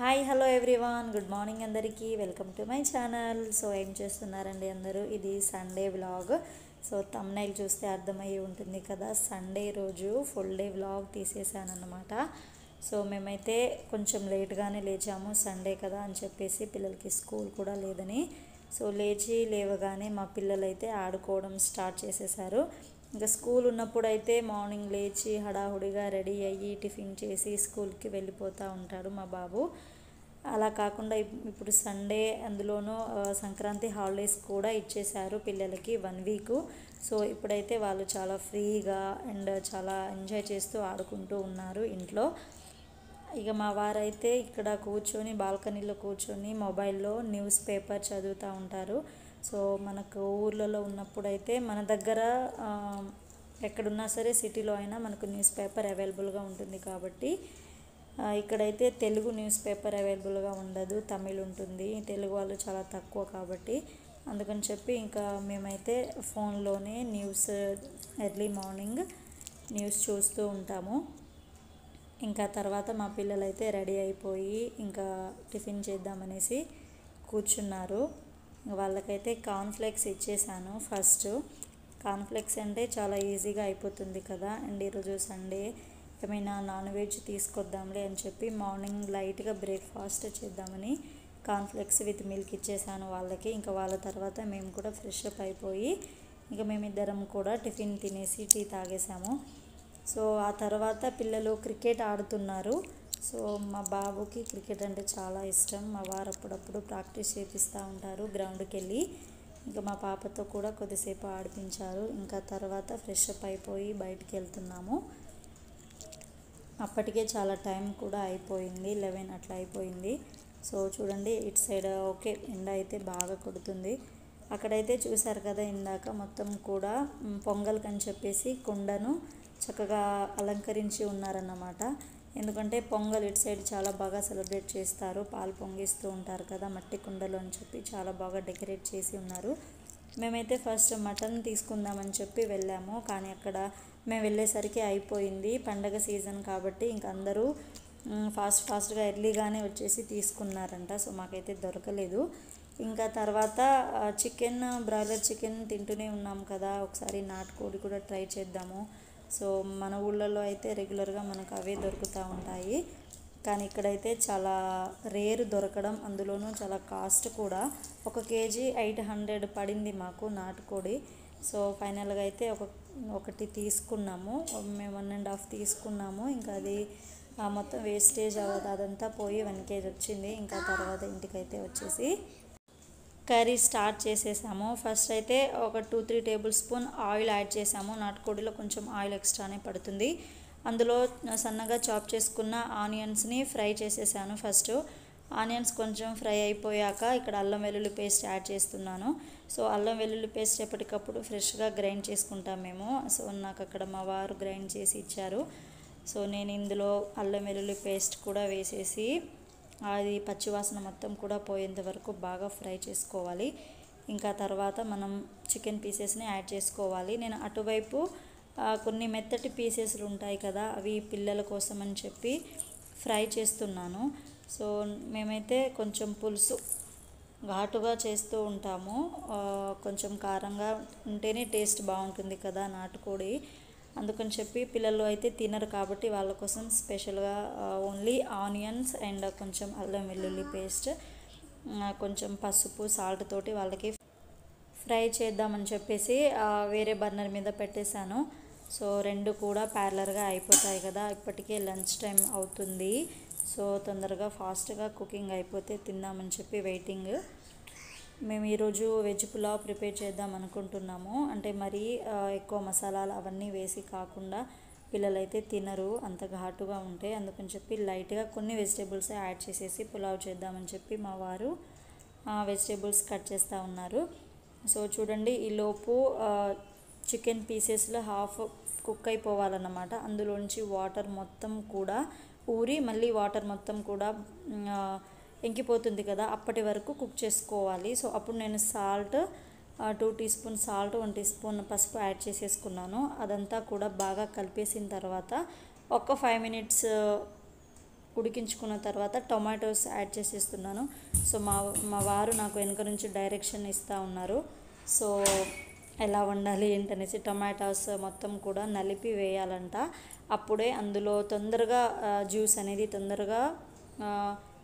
Hi hello everyone, good morning అందరికీ. Welcome to my channel. So ఏం చేస్తున్నారండి అందరూ? ఇది సండే వ్లాగ్. సో థంబ్నెయిల్ చూస్తే అర్థమయ్యి ఉంటుంది కదా, సండే రోజు ఫుల్ డే వ్లాగ్ తీసేసాను అన్నమాట. సో మేమైతే కొంచెం లేట్గానే లేచాము, సండే కదా అని చెప్పేసి, పిల్లలకి స్కూల్ కూడా లేదని. సో లేవగానే మా పిల్లలైతే ఆడుకోవడం స్టార్ట్ చేసేసారు. ఇంకా స్కూల్ ఉన్నప్పుడు అయితే మార్నింగ్ లేచి హడాహుడిగా రెడీ అయ్యి టిఫిన్ చేసి స్కూల్కి వెళ్ళిపోతూ ఉంటాడు మా బాబు. అలా కాకుండా ఇప్పుడు సండే, అందులోనూ సంక్రాంతి హాలిడేస్ కూడా ఇచ్చేశారు పిల్లలకి 1 వీక్. సో ఇప్పుడైతే వాళ్ళు చాలా ఫ్రీగా అండ్ చాలా ఎంజాయ్ చేస్తూ ఆడుకుంటూ ఉన్నారు ఇంట్లో. ఇక మా వారైతే ఇక్కడ కూర్చొని బాల్కనీలో కూర్చొని మొబైల్లో న్యూస్ పేపర్ చదువుతూ ఉంటారు. సో మనకు ఊర్లలో ఉన్నప్పుడైతే మన దగ్గర ఎక్కడున్నా సరే, సిటీలో అయినా మనకు న్యూస్ పేపర్ అవైలబుల్గా ఉంటుంది కాబట్టి, ఇక్కడైతే తెలుగు న్యూస్ పేపర్ అవైలబుల్గా ఉండదు, తమిళ్ ఉంటుంది. తెలుగు వాళ్ళు చాలా తక్కువ కాబట్టి అందుకని చెప్పి ఇంకా మేమైతే ఫోన్లోనే న్యూస్, ఎర్లీ మార్నింగ్ న్యూస్ చూస్తూ ఉంటాము. ఇంకా తర్వాత మా పిల్లలైతే రెడీ అయిపోయి ఇంకా టిఫిన్ చేద్దామనేసి కూర్చున్నారు. వాళ్ళకైతే కార్న్ఫ్లేక్స్ ఇచ్చేసాను ఫస్ట్. కార్న్ఫ్లేక్స్ అంటే చాలా ఈజీగా అయిపోతుంది కదా. అండ్ ఈరోజు సండే ఏమైనా నాన్ వెజ్ తీసుకొద్దాంలే అని చెప్పి మార్నింగ్ లైట్గా బ్రేక్ఫాస్ట్ చేద్దామని కార్న్ఫ్లేక్స్ విత్ మిల్క్ ఇచ్చేసాను వాళ్ళకి. ఇంకా వాళ్ళ తర్వాత మేము కూడా ఫ్రెష్ అప్ అయిపోయి ఇంకా మేమిద్దరం కూడా టిఫిన్ తినేసి టీ తాగేసాము. సో ఆ తర్వాత పిల్లలు క్రికెట్ ఆడుతున్నారు. సో మా బాబుకి క్రికెట్ అంటే చాలా ఇష్టం. మా వారు అప్పుడప్పుడు ప్రాక్టీస్ చేపిస్తూ ఉంటారు గ్రౌండ్కి వెళ్ళి. ఇంకా మా పాపతో కూడా కొద్దిసేపు ఆడిపించారు. ఇంకా తర్వాత ఫ్రెష్ అప్ అయిపోయి బయటికి వెళ్తున్నాము. అప్పటికే చాలా టైం కూడా అయిపోయింది, 11 అట్లా అయిపోయింది. సో చూడండి ఇటు సైడ్ ఓకే, ఎండ అయితే బాగా కొడుతుంది. అక్కడైతే చూసారు కదా ఇందాక, మొత్తం కూడా పొంగల్ అని చెప్పేసి కుండను చక్కగా అలంకరించి ఉన్నారన్నమాట. ఎందుకంటే పొంగల్ ఇటు సైడ్ చాలా బాగా సెలబ్రేట్ చేస్తారు, పాలు పొంగిస్తూ ఉంటారు కదా మట్టి కుండలు అని చెప్పి, చాలా బాగా డెకరేట్ చేసి ఉన్నారు. మేమైతే ఫస్ట్ మటన్ తీసుకుందామని చెప్పి వెళ్ళాము, కానీ అక్కడ మేము వెళ్ళేసరికి అయిపోయింది, పండగ సీజన్ కాబట్టి ఇంక అందరూ ఫాస్ట్గా ఎర్లీగానే వచ్చేసి తీసుకున్నారంట. సో మాకైతే దొరకలేదు. ఇంకా తర్వాత చికెన్, బ్రాయిలర్ చికెన్ తింటూనే ఉన్నాం కదా, ఒకసారి నాటుకోడి కూడా ట్రై చేద్దాము. సో మన ఊళ్ళలో అయితే రెగ్యులర్గా మనకు అవే దొరుకుతూ ఉంటాయి, కానీ ఇక్కడైతే చాలా రేరు దొరకడం, అందులోనూ చాలా కాస్ట్ కూడా. 1 కేజీ 800 పడింది మాకు నాటుకోడి. సో ఫైనల్గా అయితే ఒకటి తీసుకున్నాము, మేము 1.5 తీసుకున్నాము. ఇంకా అది మొత్తం వేస్టేజ్ అదంతా పోయి 1 కేజీ వచ్చింది. ఇంకా తర్వాత ఇంటికైతే వచ్చేసి కర్రీ స్టార్ట్ చేసేసాము. ఫస్ట్ అయితే ఒక 2-3 టేబుల్ స్పూన్ ఆయిల్ యాడ్ చేసాము. నాటుకోడిలో కొంచెం ఆయిల్ ఎక్స్ట్రానే పడుతుంది. అందులో సన్నగా చాప్ చేసుకున్న ఆనియన్స్ని ఫ్రై చేసేసాను ఫస్ట్. ఆనియన్స్ కొంచెం ఫ్రై అయిపోయాక ఇక్కడ అల్లం వెల్లుల్లి పేస్ట్ యాడ్ చేస్తున్నాను. సో అల్లం వెల్లుల్లి పేస్ట్ ఎప్పటికప్పుడు ఫ్రెష్గా గ్రైండ్ చేసుకుంటాం మేము. సో నాకు అక్కడ మా వారు గ్రైండ్ చేసి ఇచ్చారు. సో నేను ఇందులో అల్లం వెల్లుల్లి పేస్ట్ కూడా వేసేసి అది పచ్చివాసన మొత్తం కూడా పోయేంత వరకు బాగా ఫ్రై చేసుకోవాలి. ఇంకా తర్వాత మనం చికెన్ పీసెస్ని యాడ్ చేసుకోవాలి. నేను అటువైపు కొన్ని మెత్తటి పీసెస్లు ఉంటాయి కదా, అవి పిల్లల కోసం అని చెప్పి ఫ్రై చేస్తున్నాను. సో మేమైతే కొంచెం పులుసు ఘాటుగా చేస్తూ ఉంటాము, కొంచెం కారంగా ఉంటేనే టేస్ట్ బాగుంటుంది కదా నాటుకోడి. అందుకని చెప్పి పిల్లలు అయితే తినరు కాబట్టి వాళ్ళ కోసం స్పెషల్గా ఓన్లీ ఆనియన్స్ అండ్ కొంచెం అల్లం వెల్లుల్లి పేస్ట్, కొంచెం పసుపు, సాల్ట్ తోటి వాళ్ళకి ఫ్రై చేద్దామని చెప్పేసి వేరే బర్నర్ మీద పెట్టేశాను. సో 2 కూడా ప్యారలర్గా అయిపోతాయి కదా, ఇప్పటికే లంచ్ టైం అవుతుంది. సో తొందరగా ఫాస్ట్గా కుకింగ్ అయిపోతే తిందామని చెప్పి వెయిటింగ్. మేము ఈరోజు వెజ్ పులావ్ ప్రిపేర్ చేద్దాం అనుకుంటున్నాము. అంటే మరీ ఎక్కువ మసాలాలు అవన్నీ వేసి కాకుండా, పిల్లలైతే తినరు అంత ఘాటుగా ఉంటే, అందుకని చెప్పి లైట్గా కొన్ని వెజిటేబుల్స్ యాడ్ చేసేసి పులావ్ చేద్దామని చెప్పి మా వారు వెజిటేబుల్స్ కట్ చేస్తూ ఉన్నారు. సో చూడండి ఈలోపు చికెన్ పీసెస్లో హాఫ్ కుక్ అయిపోవాలన్నమాట. అందులోంచి వాటర్ మొత్తం కూడా ఊరి మళ్ళీ వాటర్ మొత్తం కూడా ఎంకిపోతుంది కదా, అప్పటి వరకు కుక్ చేసుకోవాలి. సో అప్పుడు నేను salt 2 teaspoon salt, 1 teaspoon పసుపు యాడ్ చేసేసుకున్నాను. అదంతా కూడా బాగా కలిపేసిన తర్వాత ఒక 5 మినిట్స్ ఉడికించుకున్న తర్వాత టొమాటోస్ యాడ్ చేసేస్తున్నాను. సో మా వారు నాకు వెనక నుంచి డైరెక్షన్ ఇస్తూ ఉన్నారు. సో ఎలా వండాలి ఏంటనేసి టొమాటోస్ మొత్తం కూడా నలిపి వేయాలంట. అప్పుడే అందులో తొందరగా జ్యూస్ అనేది తొందరగా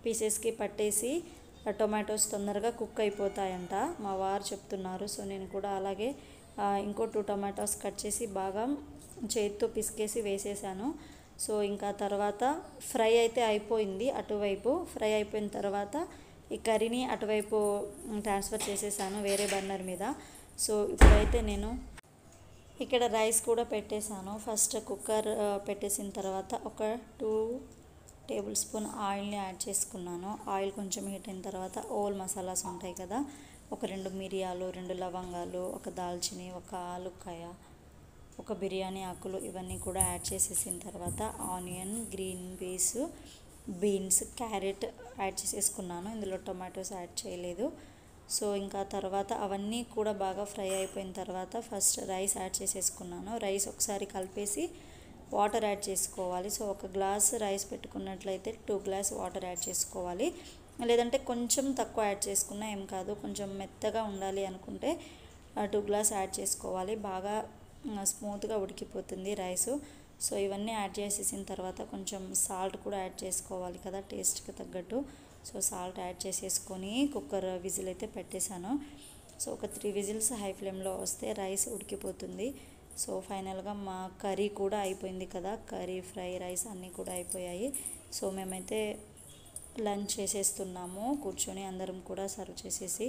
పీసెస్కి పట్టేసి టొమాటోస్ తొందరగా కుక్ అయిపోతాయంట మా వారు చెప్తున్నారు. సో నేను కూడా అలాగే ఇంకో 2 టొమాటోస్ కట్ చేసి బాగా చేతితో పిసికేసి వేసేసాను. సో ఇంకా తర్వాత ఫ్రై అయితే అయిపోయింది. అటువైపు ఫ్రై అయిపోయిన తర్వాత ఈ కర్రీని అటువైపు ట్రాన్స్ఫర్ చేసేసాను వేరే బర్నర్ మీద. సో ఇప్పుడైతే నేను ఇక్కడ రైస్ కూడా పెట్టేశాను. ఫస్ట్ కుక్కర్ పెట్టేసిన తర్వాత ఒక 2 టేబుల్ స్పూన్ ఆయిల్ని యాడ్ చేసుకున్నాను. ఆయిల్ కొంచెం హీట్ అయిన తర్వాత ఓల్ మసాలాస్ ఉంటాయి కదా, ఒక 2 మిరియాలు, 2 లవంగాలు, ఒక దాల్చిని, ఒక ఆలుకాయ, ఒక బిర్యానీ ఆకులు ఇవన్నీ కూడా యాడ్ చేసేసిన తర్వాత onion, green peas, beans, carrot add చేసేసుకున్నాను. ఇందులో టొమాటోస్ యాడ్ చేయలేదు. సో ఇంకా తర్వాత అవన్నీ కూడా బాగా ఫ్రై అయిపోయిన తర్వాత ఫస్ట్ రైస్ యాడ్ చేసేసుకున్నాను. రైస్ ఒకసారి కలిపేసి వాటర్ యాడ్ చేసుకోవాలి. సో 1 గ్లాస్ రైస్ పెట్టుకున్నట్లయితే 2 గ్లాస్ వాటర్ యాడ్ చేసుకోవాలి. లేదంటే కొంచెం తక్కువ యాడ్ చేసుకున్నా ఏం కాదు. కొంచెం మెత్తగా ఉండాలి అనుకుంటే 2 గ్లాస్ యాడ్ చేసుకోవాలి. బాగా స్మూత్గా ఉడికిపోతుంది రైసు. సో ఇవన్నీ యాడ్ చేసేసిన తర్వాత కొంచెం సాల్ట్ కూడా యాడ్ చేసుకోవాలి కదా టేస్ట్కి తగ్గట్టు. సో సాల్ట్ యాడ్ చేసేసుకొని కుక్కర్ విజిల్ అయితే పెట్టేశాను. సో ఒక 3 విజిల్స్ హై ఫ్లేమ్లో వస్తే రైస్ ఉడికిపోతుంది. సో ఫైనల్గా మా కర్రీ కూడా అయిపోయింది కదా, కర్రీ, ఫ్రై, రైస్ అన్నీ కూడా అయిపోయాయి. సో మేమైతే లంచ్ చేసేస్తున్నాము కూర్చొని అందరం కూడా సర్వ్ చేసేసి.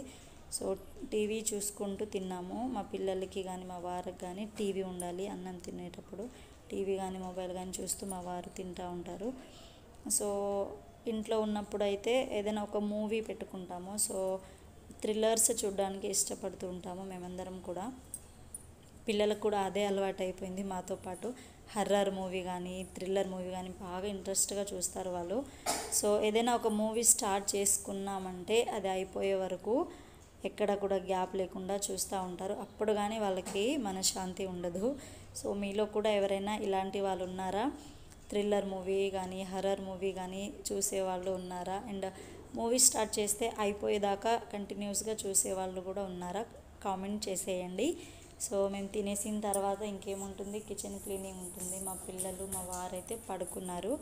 సో టీవీ చూసుకుంటూ తిన్నాము. మా పిల్లలకి కానీ మా వారికి కానీ టీవీ ఉండాలి అన్నం తినేటప్పుడు. టీవీ కానీ మొబైల్ కానీ చూస్తూ మా వారు తింటూ ఉంటారు. సో ఇంట్లో ఉన్నప్పుడు అయితే ఏదైనా ఒక మూవీ పెట్టుకుంటాము. సో థ్రిల్లర్స్ చూడడానికి ఇష్టపడుతూ ఉంటాము మేమందరం కూడా. పిల్లలకు కూడా అదే అలవాటు అయిపోయింది. మాతో పాటు హర్రర్ మూవీ కానీ థ్రిల్లర్ మూవీ కానీ బాగా ఇంట్రెస్ట్గా చూస్తారు వాళ్ళు. సో ఏదైనా ఒక మూవీ స్టార్ట్ చేసుకున్నామంటే అది అయిపోయే వరకు ఎక్కడ కూడా గ్యాప్ లేకుండా చూస్తూ ఉంటారు. అప్పుడు కానీ వాళ్ళకి మనశ్శాంతి ఉండదు. సో మీలో కూడా ఎవరైనా ఇలాంటి వాళ్ళు ఉన్నారా? థ్రిల్లర్ మూవీ కానీ హర్రర్ మూవీ కానీ చూసేవాళ్ళు ఉన్నారా? అండ్ మూవీ స్టార్ట్ చేస్తే అయిపోయేదాకా కంటిన్యూస్గా చూసేవాళ్ళు కూడా ఉన్నారా? కామెంట్ చేసేయండి. సో మేము తినేసిన తర్వాత ఇంకేముంటుంది, కిచెన్ క్లీనింగ్ ఉంటుంది. మా పిల్లలు మా వారైతే పడుకున్నారు.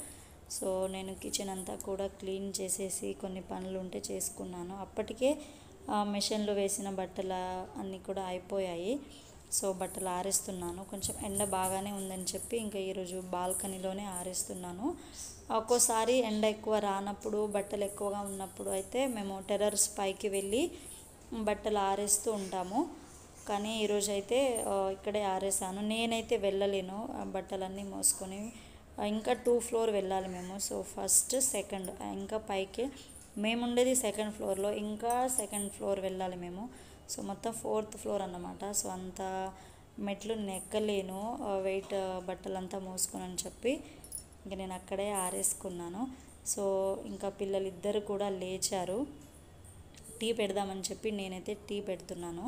సో నేను కిచెన్ అంతా కూడా క్లీన్ చేసేసి కొన్ని పనులు ఉంటే చేసుకున్నాను. అప్పటికే మెషిన్లో వేసిన బట్టలు అన్నీ కూడా అయిపోయాయి. సో బట్టలు ఆరేస్తున్నాను. కొంచెం ఎండ బాగానే ఉందని చెప్పి ఇంకా ఈరోజు బాల్కనీలోనే ఆరేస్తున్నాను. ఒక్కోసారి ఎండ ఎక్కువ రానప్పుడు, బట్టలు ఎక్కువగా ఉన్నప్పుడు అయితే మేము టెర్రస్ పైకి వెళ్ళి బట్టలు ఆరేస్తూ ఉంటాము. కానీ ఈరోజు అయితే ఇక్కడే ఆరేసాను. నేనైతే వెళ్ళలేను బట్టలన్నీ మోసుకొని. ఇంకా 2 ఫ్లోర్ వెళ్ళాలి మేము. సో ఫస్ట్, సెకండ్ ఇంకా పైకి మేము ఉండేది 2nd ఫ్లోర్లో, ఇంకా 2nd ఫ్లోర్ వెళ్ళాలి మేము. సో మొత్తం 4th ఫ్లోర్ అన్నమాట. సో అంత మెట్లు నెక్కలేను వెయిట్ బట్టలంతా మోసుకొని అని చెప్పి ఇంకా నేను అక్కడే ఆరేసుకున్నాను. సో ఇంకా పిల్లలిద్దరు కూడా లేచారు. టీ పెడదామని చెప్పి నేనైతే టీ పెడుతున్నాను.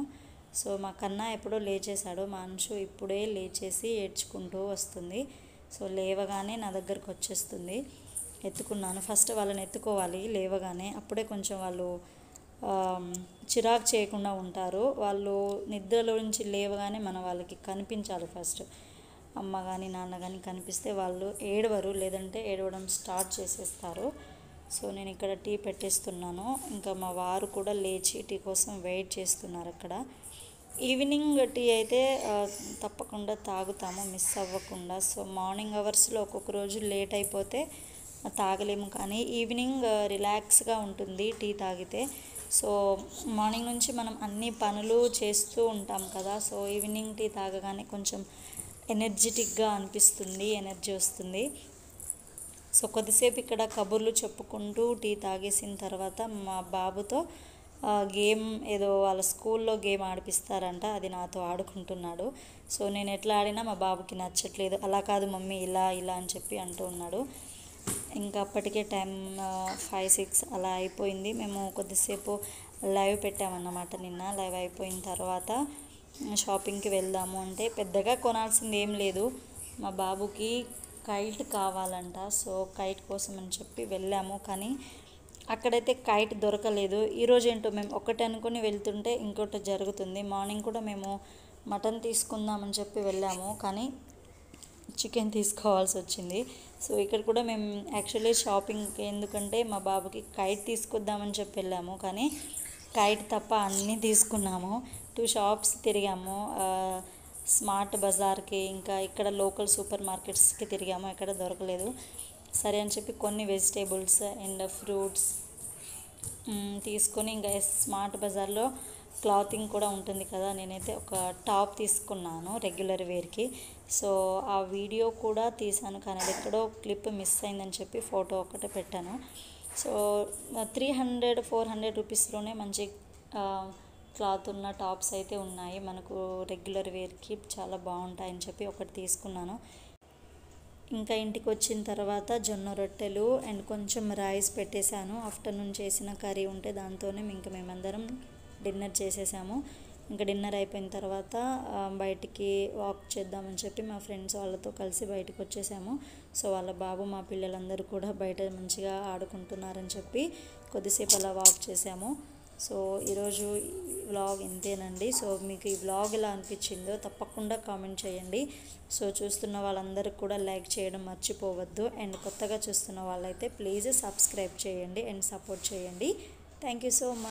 సో మా కన్నా ఎప్పుడో లేచేశాడు. మా అంశు ఇప్పుడే లేచేసి ఏడ్చుకుంటూ వస్తుంది. సో లేవగానే నా దగ్గరకు వచ్చేస్తుంది. ఎత్తుకున్నాను. ఫస్ట్ వాళ్ళని ఎత్తుకోవాలి లేవగానే, అప్పుడే కొంచెం వాళ్ళు చిరాకు చేయకుండా ఉంటారు. వాళ్ళు నిద్రలో నుంచి లేవగానే మనం వాళ్ళకి కనిపించాలి. ఫస్ట్ అమ్మ కానీ నాన్న కానీ కనిపిస్తే వాళ్ళు ఏడవరు, లేదంటే ఏడవడం స్టార్ట్ చేసేస్తారు. సో నేను ఇక్కడ టీ పెట్టేస్తున్నాను. ఇంకా మా వారు కూడా లేచి టీ కోసం వెయిట్ చేస్తున్నారు అక్కడ. ఈవినింగ్ టీ అయితే తప్పకుండా తాగుతాము, మిస్ అవ్వకుండా. సో మార్నింగ్ అవర్స్లో ఒక్కొక్క రోజు లేట్ అయిపోతే తాగలేము, కానీ ఈవినింగ్ రిలాక్స్గా ఉంటుంది టీ తాగితే. సో మార్నింగ్ నుంచి మనం అన్ని పనులు చేస్తూ ఉంటాం కదా. సో ఈవినింగ్ టీ తాగగానే కొంచెం ఎనర్జెటిక్గా అనిపిస్తుంది, ఎనర్జీ వస్తుంది. సో కొద్దిసేపు ఇక్కడ కబుర్లు చెప్పుకుంటూ టీ తాగేసిన తర్వాత మా బాబుతో గేమ్ ఏదో వాళ్ళ స్కూల్లో గేమ్ ఆడిపిస్తారంట, అది నాతో ఆడుకుంటున్నాడు. సో నేను ఎట్లా ఆడినా మా బాబుకి నచ్చట్లేదు. అలా కాదు మమ్మీ, ఇలా ఇలా అని చెప్పి అంటూ ఉన్నాడు. ఇంకా అప్పటికే టైం 5-6 అలా అయిపోయింది. మేము కొద్దిసేపు లైవ్ పెట్టామన్నమాట నిన్న. లైవ్ అయిపోయిన తర్వాత షాపింగ్కి వెళ్దాము అంటే పెద్దగా కొనాల్సింది ఏం లేదు. మా బాబుకి కైట్ కావాలంట. సో కైట్ కోసం అని చెప్పి వెళ్ళాము, కానీ అక్కడైతే కైట్ దొరకలేదు. ఈరోజు ఏంటో మేము ఒకటి అనుకుని వెళ్తుంటే ఇంకోటి జరుగుతుంది. మార్నింగ్ కూడా మేము మటన్ తీసుకుందామని చెప్పి వెళ్ళాము, కానీ చికెన్ తీసుకోవాల్సి వచ్చింది. సో ఇక్కడ కూడా మేము యాక్చువల్లీ షాపింగ్కి ఎందుకంటే మా బాబుకి కైట్ తీసుకొద్దామని చెప్పి వెళ్ళాము, కానీ కైట్ తప్ప అన్నీ తీసుకున్నాము. 2 షాప్స్ తిరిగాము, స్మార్ట్ బజార్కి ఇంకా ఇక్కడ లోకల్ సూపర్ మార్కెట్స్కి తిరిగాము, ఎక్కడ దొరకలేదు. సరే అని చెప్పి కొన్ని వెజిటేబుల్స్ అండ్ ఫ్రూట్స్ తీసుకొని ఇంకా స్మార్ట్ బజార్లో క్లాతింగ్ కూడా ఉంటుంది కదా, నేనైతే ఒక టాప్ తీసుకున్నాను రెగ్యులర్ వేర్కి. సో ఆ వీడియో కూడా తీసాను, కానీ అది ఎక్కడో క్లిప్ మిస్ అయిందని చెప్పి ఫోటో ఒకటే పెట్టాను. సో 300-400 రూపీస్లోనే మంచి క్లాత్ ఉన్న టాప్స్ అయితే ఉన్నాయి, మనకు రెగ్యులర్ వేర్కి చాలా బాగుంటాయని చెప్పి ఒకటి తీసుకున్నాను. ఇంకా ఇంటికి వచ్చిన తర్వాత జొన్న రొట్టెలు అండ్ కొంచెం రైస్ పెట్టేశాను. ఆఫ్టర్నూన్ చేసిన కర్రీ ఉంటే దాంతోనే ఇంకా మేమందరం డిన్నర్ చేసేసాము. ఇంకా డిన్నర్ అయిపోయిన తర్వాత బయటికి వాక్ చేద్దామని చెప్పి మా ఫ్రెండ్స్ వాళ్ళతో కలిసి బయటకు వచ్చేసాము. సో వాళ్ళ బాబు మా పిల్లలందరూ కూడా బయట మంచిగా ఆడుకుంటున్నారని చెప్పి కొద్దిసేపు అలా వాక్ చేసాము. సో ఈరోజు వ్లాగ్ ఇంతేనండి. సో మీకు ఈ వ్లాగ్ ఎలా అనిపించిందో తప్పకుండా కామెంట్ చేయండి. సో చూస్తున్న వాళ్ళందరూ కూడా లైక్ చేయడం మర్చిపోవద్దు, అండ్ కొత్తగా చూస్తున్న వాళ్ళైతే ప్లీజ్ సబ్స్క్రైబ్ చేయండి అండ్ సపోర్ట్ చేయండి. Thank you so much.